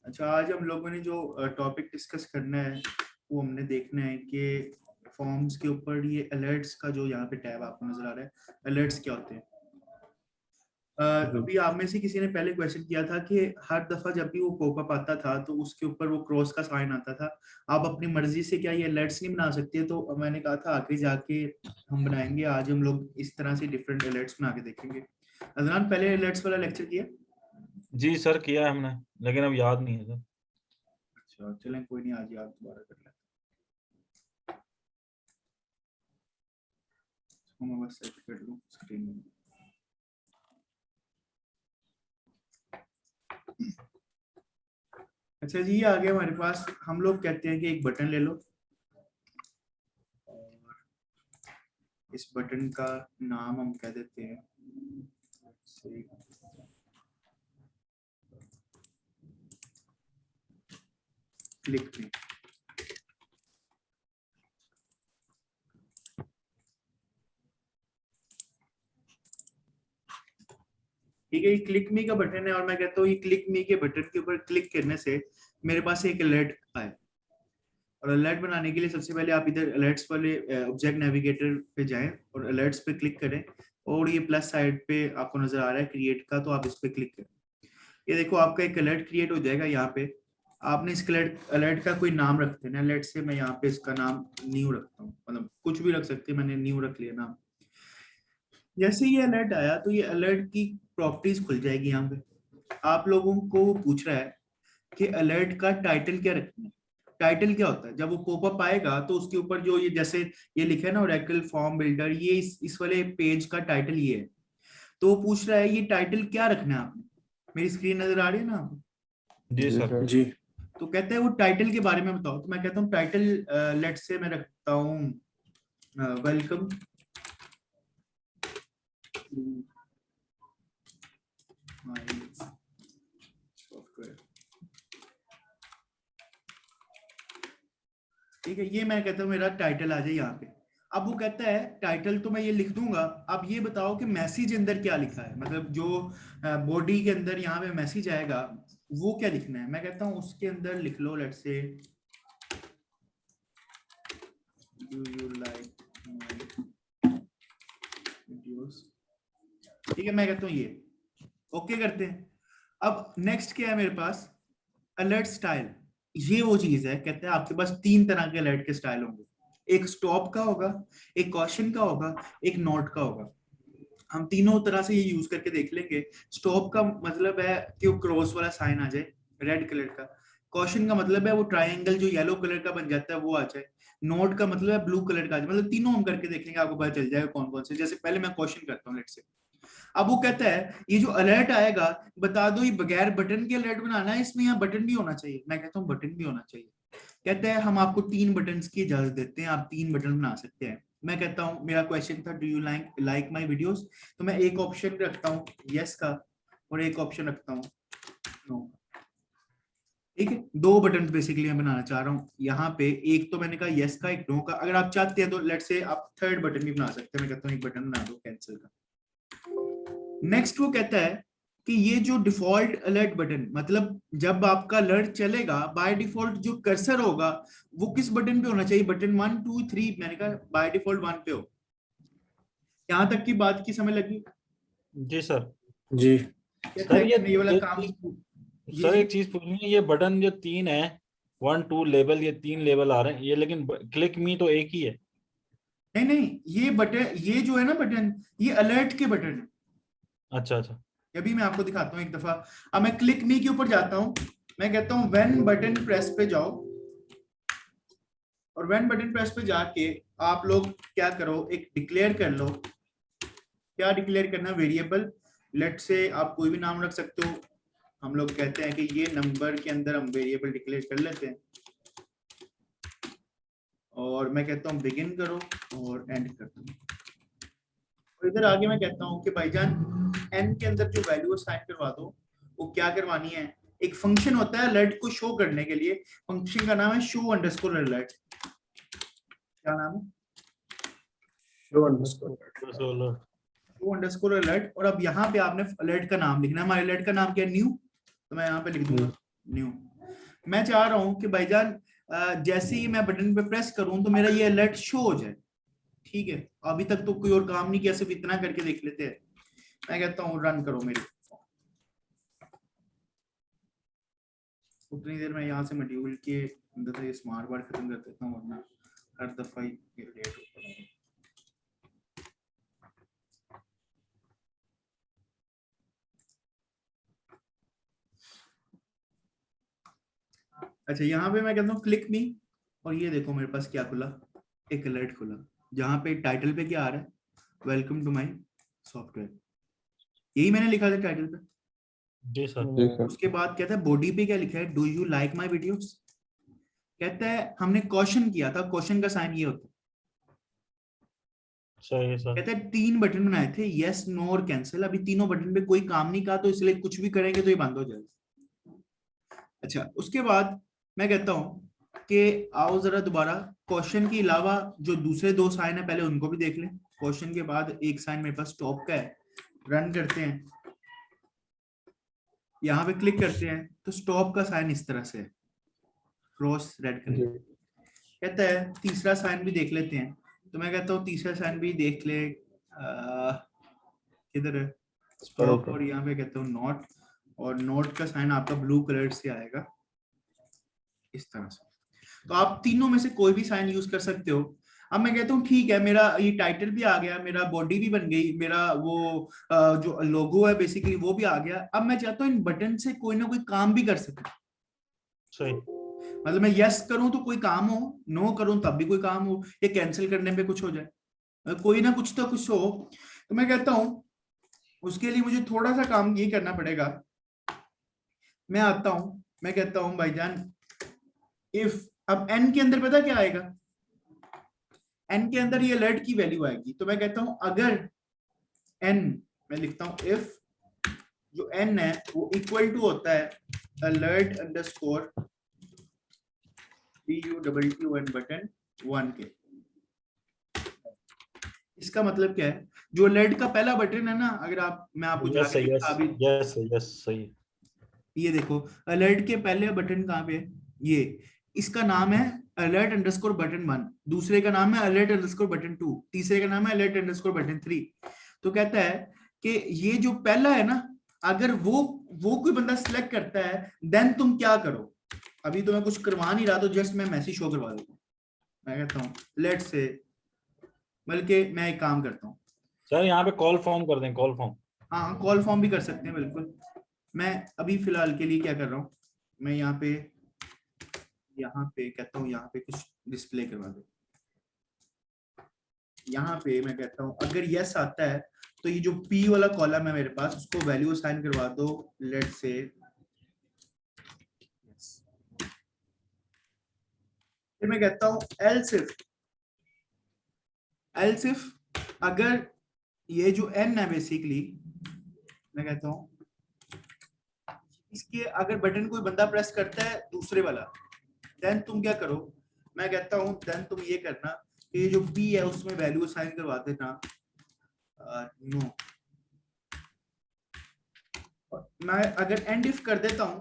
अच्छा, आज हम लोगों ने जो टॉपिक डिस्कस करना है वो हमने देखना है कि फॉर्म्स के ऊपर ये अलर्ट्स का जो यहाँ पे टैब आपको नजर आ रहा है, अलर्ट्स क्या होते हैं। अभी आप में से किसी ने पहले क्वेश्चन किया था कि हर दफा जब भी वो पॉपअप आता था तो उसके ऊपर वो क्रॉस का साइन आता था, आप अपनी मर्जी से क्या ये अलर्ट्स नहीं बना सकते। तो मैंने कहा था आगे जाके हम बनाएंगे। आज हम लोग इस तरह से डिफरेंट अलर्ट्स बना के देखेंगे। अदनान, पहले अलर्ट्स वाला लेक्चर किया? जी सर, किया है हमने, लेकिन अब याद नहीं है सर। अच्छा चलें, कोई नहीं, आज याद दोबारा कर लें। मैं बस सेट कर लूं स्क्रीन में। अच्छा जी, ये आ गया हमारे पास। हम लोग कहते हैं कि एक बटन ले लो और इस बटन का नाम हम कह देते हैं क्लिक मी। ठीक है, ये क्लिक मी का बटन है और मैं कहता हूँ ये क्लिक मी के बटन के ऊपर क्लिक करने से मेरे पास एक अलर्ट आए। और अलर्ट बनाने के लिए सबसे पहले आप इधर अलर्ट्स वाले ऑब्जेक्ट नेविगेटर पे जाएं और अलर्ट्स पे क्लिक करें और ये प्लस साइड पे आपको नजर आ रहा है क्रिएट का, तो आप इस पे क्लिक करें। ये देखो आपका एक अलर्ट क्रिएट हो जाएगा। यहाँ पे आपने इस अलर्ट का कोई नाम रख देना। अलर्ट से मैं यहाँ पे इसका नाम न्यू रखता हूँ, मतलब कुछ भी रख सकते हैं, मैंने न्यू रख लिया नाम। जैसे ये अलर्ट आया तो ये अलर्ट की प्रॉपर्टीज खुल जाएगी। यहाँ पे आप लोगों को पूछ रहा है कि अलर्ट का टाइटल क्या रखना है। टाइटल क्या होता है? जब वो पॉपअप आएगा तो उसके ऊपर जो ये जैसे ये लिखा है ना ओरेकल फॉर्म बिल्डर, ये इस वाले पेज का टाइटल ये है। तो वो पूछ रहा है ये टाइटल क्या रखना है आपने। मेरी स्क्रीन नजर आ रही है ना आपको? जी सर। जी। तो कहते हैं वो टाइटल के बारे में बताओ। तो मैं कहता हूँ टाइटल लेट से मैं रखता हूँ वेलकम टू माय सॉफ्टवेयर। ठीक है, ये मैं कहता हूँ मेरा टाइटल आ जाए यहाँ पे। अब वो कहता है टाइटल तो मैं ये लिख दूंगा, अब ये बताओ कि मैसेज अंदर क्या लिखा है, मतलब जो बॉडी के अंदर यहाँ पे मैसेज आएगा वो क्या लिखना है। मैं कहता हूँ उसके अंदर लिख लो let's say do you like my videos. ठीक है, मैं कहता हूँ ये ओके करते हैं। अब नेक्स्ट क्या है मेरे पास, अलर्ट स्टाइल। ये वो चीज है, कहते हैं आपके पास 3 तरह के अलर्ट के स्टाइल होंगे। एक स्टॉप का होगा, एक क्वेश्चन का होगा, एक नोट का होगा। हम तीनों तरह से ये यूज करके देख लेंगे। स्टॉप का मतलब है कि वो क्रॉस वाला साइन आ जाए रेड कलर का। क्वेश्चन का मतलब है वो ट्रायंगल जो येलो कलर का बन जाता है वो आ जाए। नोट का मतलब है ब्लू कलर का आ जाए। मतलब तीनों हम करके देख लेंगे, आपको पता चल जाएगा कौन कौन से। जैसे पहले मैं क्वेश्चन करता हूँ लेट्स से। अब वो कहता है ये जो अलर्ट आएगा बता दो ये बगैर बटन के अलर्ट बनाना है, इसमें यहाँ बटन भी होना चाहिए। मैं कहता हूँ बटन भी होना चाहिए। कहते हैं हम आपको 3 बटन की इजाजत देते हैं, आप 3 बटन बना सकते हैं। मैं कहता हूँ मेरा क्वेश्चन था do you like my videos, तो मैं एक ऑप्शन रखता हूँ यस का और एक ऑप्शन रखता हूँ नो। ठीक है, 2 बटन बेसिकली मैं बनाना चाह रहा हूँ यहाँ पे। एक तो मैंने कहा यस का, एक नो का। अगर आप चाहते हैं तो लेट से आप 3rd बटन भी बना सकते हैं। मैं कहता हूँ एक बटन बना दो कैंसिल का। नेक्स्ट वो कहता है कि ये जो डिफॉल्ट अलर्ट बटन, मतलब जब आपका अलर्ट चलेगा बाय डिफॉल्ट जो कर्सर होगा वो किस बटन पे होना चाहिए। बटन 1 2 3, मैंने कहा बाय डिफॉल्ट 1 पे हो। यहां तक की बात की समझ लगी? जी सर। जी। कहता सर है कि ये हमने ये वाला एक काम। चीज जी सर, जी। एक चीज पूछनी है। ये बटन जो 3 है, 1 2 लेवल, ये 3 लेवल आ रहे हैं ये, लेकिन क्लिक मी तो एक ही है। नहीं नहीं, ये बटन, ये जो है ना बटन, ये अलर्ट के बटन है। अच्छा अच्छा। अभी मैं आपको दिखाता हूँ एक दफा। अब मैं क्लिक मी के ऊपर जाता हूँ। मैं कहता हूँ व्हेन बटन प्रेस पे जाओ और व्हेन बटन प्रेस पे जाके आप लोग क्या करो, एक डिक्लेयर कर लो। क्या डिक्लेयर करना? वेरिएबल। लेट से आप कोई भी नाम रख सकते हो। हम लोग कहते हैं कि ये नंबर के अंदर हम वेरिएबल डिक्लेयर कर लेते हैं। और मैं कहता हूँ बिगिन करो और एंड करता हूँ। और इधर आगे मैं कहता हूँ कि भाईजान एन के अंदर जो वैल्यू असाइन करवा दो, वो क्या करवानी है। एक फंक्शन होता है अलर्ट को शो करने के लिए, फंक्शन का नाम है शो अंडरस्कोर अलर्ट। क्या नाम है? Show underscore show underscore alert. और अब यहाँ पे आपने अलर्ट का नाम लिखना है। हमारे अलर्ट का नाम क्या है? न्यू। तो मैं यहाँ पे लिख दूंगा न्यू। मैं चाह रहा हूं कि भाईजान जैसे ही मैं बटन पे प्रेस करूं तो मेरा ये अलर्ट शो हो जाए। ठीक है, अभी तक तो कोई और काम नहीं किया, सिर्फ इतना करके देख लेते हैं। मैं कहता हूँ रन करो मेरे। उतनी देर में यहाँ से मॉड्यूल के अंदर से स्मार्ट वर्ड खत्म कर देता हूँ, वरना हर दफा ही लेट होता है। अच्छा, यहाँ पे मैं कहता हूँ क्लिक मी, और ये देखो मेरे पास क्या खुला, एक अलर्ट खुला, जहाँ पे टाइटल पे क्या आ रहा है, वेलकम टू माय सॉफ्टवेयर। यही मैंने लिखा था टाइटल पे। जी सर। उसके बाद कहता है बॉडी पे क्या लिखा है, do you like my videos. कहता है हमने क्वेश्चन किया था, क्वेश्चन का साइन ये होता है। सही है सर। कहता है 3 बटन बनाए थे, यस नो और कैंसिल। अभी तीनों बटन पे कोई काम नहीं कहा, तो इसलिए कुछ भी करेंगे तो ये बंद हो जाएगा। अच्छा, उसके बाद मैं कहता हूँ कि आओ जरा दोबारा क्वेश्चन के अलावा जो दूसरे 2 साइन है पहले उनको भी देख लें। क्वेश्चन के बाद एक साइन मेरे पास स्टॉप का है, रन करते हैं, यहाँ पे क्लिक करते हैं तो स्टॉप का साइन इस तरह से है, क्रॉस रेड करेंगे। कहता है तीसरा साइन भी देख लेते हैं, तो मैं कहता हूँ तीसरा साइन भी देख ले, किधर है, स्टॉप, और यहाँ पे कहता हूँ नॉट, और नोट का साइन आपका ब्लू कलर से आएगा इस तरह से। तो आप तीनों में से कोई भी साइन यूज कर सकते हो। अब मैं कहता हूँ ठीक है, मेरा ये टाइटल भी आ गया, मेरा बॉडी भी बन गई, मेरा वो जो लोगो है बेसिकली वो भी आ गया। अब मैं चाहता हूँ इन बटन से कोई ना कोई काम भी कर सकूं। सही। मतलब मैं यस करूं तो कोई काम हो, नो करूं तब भी कोई काम हो, या कैंसिल करने पे कुछ हो जाए, कोई ना कुछ तो कुछ हो। तो मैं कहता हूं उसके लिए मुझे थोड़ा सा काम ये करना पड़ेगा। मैं आता हूं, मैं कहता हूं भाईजान इफ, अब एन के अंदर पता क्या आएगा, एन के अंदर ये अलर्ट की वैल्यू आएगी। तो मैं कहता हूं अगर एन, मैं लिखता हूं इफ जो एन है वो इक्वल टू होता है अलर्ट अंडरस्कोर BUTTON बटन 1 के। इसका मतलब क्या है, जो अलर्ट का पहला बटन है ना, अगर आप, मैं आपको जाके दिखा अभी, यस सही। ये देखो अलर्ट के पहले बटन कहाँ पे है, ये, इसका नाम है अलर्ट अंडरस्कोर बटन 1, दूसरे का नाम है अलर्ट अंडरस्कोर बटन 2, तीसरे का नाम है अलर्ट अंडरस्कोर बटन 3। तो कहता है कि ये जो पहला है ना, अगर वो कोई बंदा सिलेक्ट करता है देन तुम क्या करो। अभी तो मैं कुछ करवा नहीं रहा, तो जस्ट मैं मैसेज शो करवा देता हूँ। मैं कहता हूँ लेट्स से, बल्कि मैं एक काम करता हूँ सर, यहाँ पे कॉल फॉर्म कर दें, कॉल फॉर्म। हाँ, कॉल फॉर्म भी कर सकते हैं बिल्कुल। मैं अभी फिलहाल के लिए क्या कर रहा हूँ, मैं यहाँ पे कहता हूँ यहाँ पे कुछ डिस्प्ले करवा दो। यहाँ पे मैं कहता हूँ अगर यस आता है तो ये जो पी वाला कॉलम है मेरे पास, उसको वैल्यू असाइन करवा दो, लेट से yes। फिर मैं कहता हूँ एल्स इफ अगर ये जो एन है बेसिकली, मैं कहता हूँ इसके अगर बटन कोई बंदा प्रेस करता है दूसरे वाला, देन तुम क्या करो। मैं कहता हूं देन तुम ये करना कि ये जो पी है उसमें वैल्यू असाइन करवा देना नो। मैं अगर एंड इफ कर देता हूं,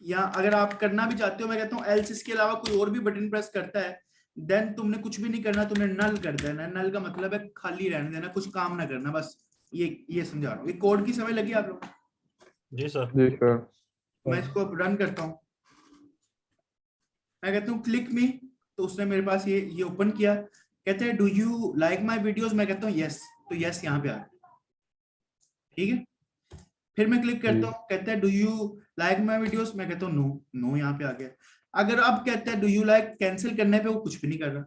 या अगर आप करना भी चाहते हो, मैं कहता हूं एल्स इसके अलावा कोई और भी बटन प्रेस करता है, देन तुमने कुछ भी नहीं करना, तुमने नल कर देना। नल का मतलब है खाली रहने देना, कुछ काम ना करना, बस ये समझा रहा हूँ। ये कोड की समझ लगी आप लोग? जी सर। मैं इसको अब रन करता हूँ, मैं कहता हूँ क्लिक मी, तो उसने मेरे पास ये ओपन किया। कहते हैं do you like my videos, मैं कहता हूँ यस, तो यस यहाँ पे आ गया। ठीक है, फिर मैं क्लिक करता हूँ, कहता है do you like my videos, मैं कहता हूँ नो, नो यहाँ पे आ गया। अगर अब कहता है डू यू लाइक, कैंसिल करने पे वो कुछ भी नहीं कर रहा।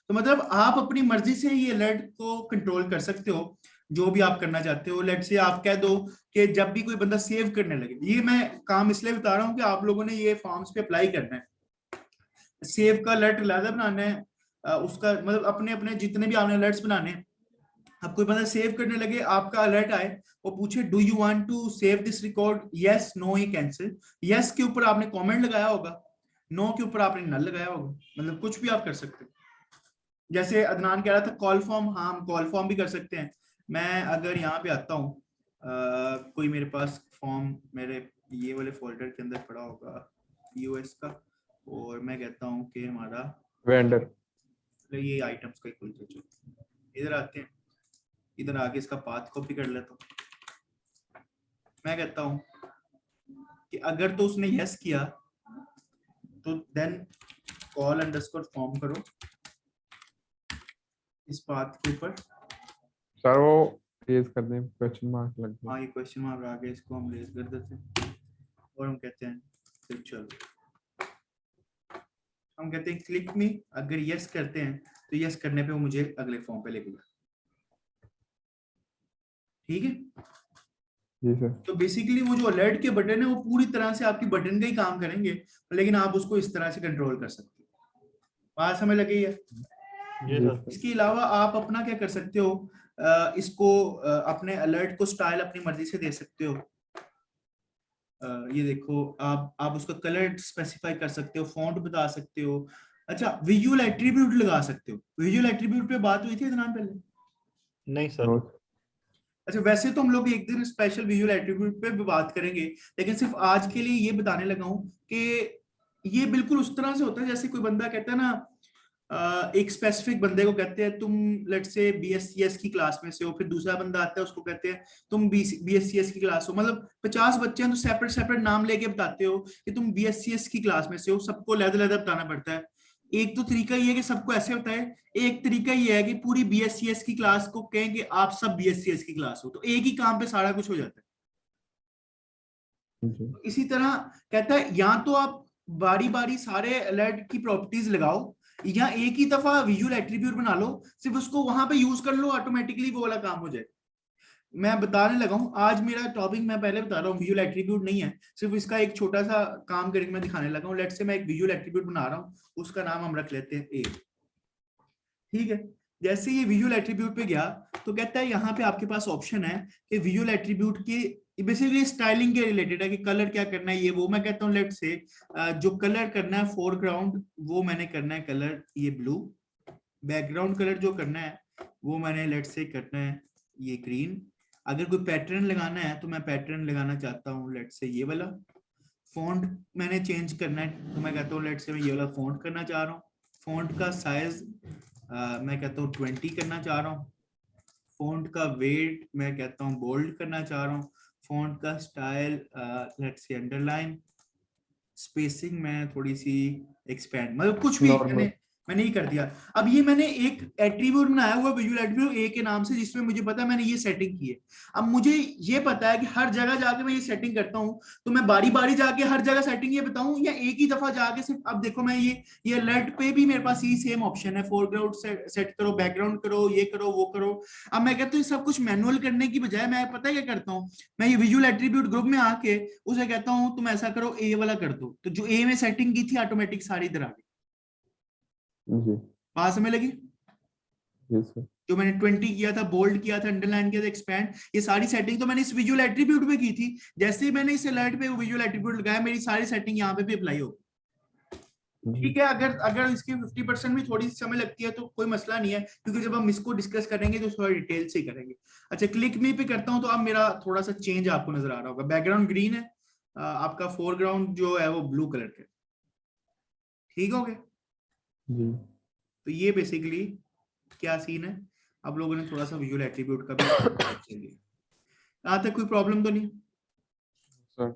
तो मतलब आप अपनी मर्जी से ये अलर्ट को कंट्रोल कर सकते हो, जो भी आप करना चाहते हो। लेट से आप कह दो कि जब भी कोई बंदा सेव करने लगे, ये मैं काम इसलिए बता रहा हूँ कि आप लोगों ने ये फॉर्म्स पे अप्लाई करना है। सेव का अलर्ट अलग बनाना है, उसका मतलब अपने अपने जितने भी आपने अलर्ट्स बनाने हैं। अब कोई बंदा सेव करने लगे, आपका अलर्ट आए, वो पूछे do you want to save this record, yes no ही कैंसिल। यस के ऊपर आपने कमेंट लगाया होगा, नो के ऊपर आपने नल लगाया होगा, मतलब कुछ भी आप कर सकते हो। जैसे अदनान कह रहा था कॉल फॉर्म, हाँ हम कॉल फॉर्म भी कर सकते हैं। मैं अगर यहाँ पे आता हूँ, कोई मेरे पास फॉर्म मेरे ये वाले फोल्डर के अंदर पड़ा होगा, यूएस का, और मैं कहता हूँ कि हमारा वेंडर। ये आइटम्स का खुल जाए। इधर आते हैं, इधर आके इसका पाथ कॉपी कर लेता हूँ। मैं कहता हूँ कि अगर तो उसने यस किया तो देन कॉल अंडरस्कोर फॉर्म करो इस पाथ के ऊपर। सर वो रेज कर दें, क्वेश्चन मार्क लग हाँ गया। ये क्वेश्चन मार्क आ गया, इसको हम रेज कर देते हैं और हम कहते हैं फिर चलो, हम कहते हैं क्लिक मी। अगर यस करते हैं तो यस करने पे वो मुझे अगले फॉर्म पे लेके जाए। ठीक है, जी सर। तो बेसिकली वो जो अलर्ट के बटन है वो पूरी तरह से आपकी बटन का ही काम करेंगे, लेकिन आप उसको इस तरह से कंट्रोल कर सकते हो। बात समझ लगी है? जी जी सर। सर। इसके अलावा आप अपना क्या कर सकते हो, इसको अपने अलर्ट को स्टाइल अपनी मर्जी से दे सकते हो। ये देखो, आप उसका कलर स्पेसिफाई कर सकते हो, फॉन्ट बता सकते हो। अच्छा, विजुअल एट्रीब्यूट लगा सकते हो। विजुअल एट्रीब्यूट पे बात हुई थी इतना पहले? नहीं सर। नो। अच्छा, वैसे तो हम लोग एक दिन स्पेशल विजुअल एट्रीब्यूट पे भी बात करेंगे, लेकिन सिर्फ आज के लिए ये बताने लगा हूं कि ये बिल्कुल उस तरह से होता है जैसे कोई बंदा कहता है ना, एक स्पेसिफिक बंदे को कहते हैं तुम लेट से बीएससीएस की क्लास में से हो, फिर दूसरा बंदा आता है उसको कहते हैं तुम बीएससीएस की क्लास हो। मतलब 50 बच्चे हैं तो सेपरेट सेपरेट नाम लेके बताते हो कि तुम बीएससीएस की क्लास में से हो, सबको अलग-अलग बताना पड़ता है। एक तो तरीका ये है कि सबको ऐसे होता है, एक तरीका ये है कि पूरी बीएससीएस की क्लास को कहें कि आप सब बीएससीएस की क्लास हो, तो एक ही काम पे सारा कुछ हो जाता है। जी इसी तरह कहता है या तो आप बारी बारी सारे अलर्ट की प्रॉपर्टीज लगाओ, या एक ही दफा विजुअल एट्रीब्यूट बना लो, सिर्फ उसको वहां पे यूज कर लो, ऑटोमेटिकली वो वाला काम हो जाए। मैं बताने लगा हूं, आज मेरा टॉपिक मैं पहले बता रहा हूँ विजुअल एट्रीब्यूट नहीं है, सिर्फ इसका एक छोटा सा काम करके मैं दिखाने लगा हूँ। लेट्स से मैं एक विजुअल एट्रीब्यूट बना रहा हूँ, उसका नाम हम रख लेते हैं ए। ठीक है, जैसे ये विजुअल एट्रीब्यूट पे गया तो कहता है यहाँ पे आपके पास ऑप्शन है कि विजुअल एट्रीब्यूट के बेसिकली स्टाइलिंग के रिलेटेड है कि कलर क्या करना है, ये वो। मैं कहता हूँ लेट से जो कलर करना है फोरग्राउंड, वो मैंने करना है कलर ये ब्लू। बैकग्राउंड कलर जो करना है वो मैंने लेट से करना है ये ग्रीन। अगर कोई पैटर्न लगाना है तो मैं पैटर्न लगाना चाहता हूँ लेट से ये वाला। फॉन्ट मैंने चेंज करना है तो मैं कहता हूँ लेट से मैं ये वाला फॉन्ट करना चाह रहा हूँ। फॉन्ट का साइज मैं कहता हूँ 20 करना चाह रहा हूँ। फॉन्ट का वेट मैं कहता हूँ बोल्ड करना चाह रहा हूँ। फॉन्ट का style let's say underline. Spacing मैं थोड़ी सी एक्सपेंड, मतलब कुछ भी नॉर्मल। मैंने ये कर दिया। अब ये मैंने एक एट्रीब्यूट बनाया हुआ विजुअल एट्रीब्यूट ए के नाम से, जिसमें मुझे पता है मैंने ये सेटिंग की है। अब मुझे ये पता है कि हर जगह जाके मैं ये सेटिंग करता हूँ, तो मैं बारी बारी जाके हर जगह सेटिंग ये बताऊं या एक ही दफा जाके सिर्फ। अब देखो मैं ये अलर्ट पे भी मेरे पास ये सेम ऑप्शन है, फोरग्राउंड सेट करो, बैकग्राउंड करो, ये करो वो करो। अब मैं कहता हूँ सब कुछ मैनुअल करने की बजाय मैं पता है क्या करता हूँ, मैं ये विजुअल एट्रीब्यूट ग्रुप में आके उसे कहता हूँ तुम ऐसा करो ए वाला कर दो, तो जो ए में सेटिंग की थी ऑटोमेटिक सारी इधर आ गई। जी बात समझ लगी? जी सर। जो मैंने 20 किया था, बोल्ड किया था, अंडरलाइन किया था, एक्सपैंड, ये सारी सेटिंग तो मैंने इस विजुअल एट्रीब्यूट में की थी। जैसे ही मैंने इस अलर्ट पे विजुअल एट्रीब्यूट लगाया, मेरी सारी सेटिंग यहाँ पे भी अप्लाई हो। ठीक है, अगर अगर इसकी 50% भी थोड़ी सी समय लगती है तो कोई मसला नहीं है, क्योंकि जब हम इसको डिस्कस करेंगे तो थोड़ा डिटेल से ही करेंगे। अच्छा, क्लिक मी पे करता हूँ तो अब मेरा थोड़ा सा चेंज आपको नजर आ रहा होगा। बैकग्राउंड ग्रीन है, आपका फोरग्राउंड जो है वो ब्लू कलर का। ठीक हो गया? जी तो ये बेसिकली क्या सीन है, आप लोगों ने थोड़ा सा विजुअल एट्रीब्यूट का भी यहाँ तक कोई प्रॉब्लम तो नहीं? सर।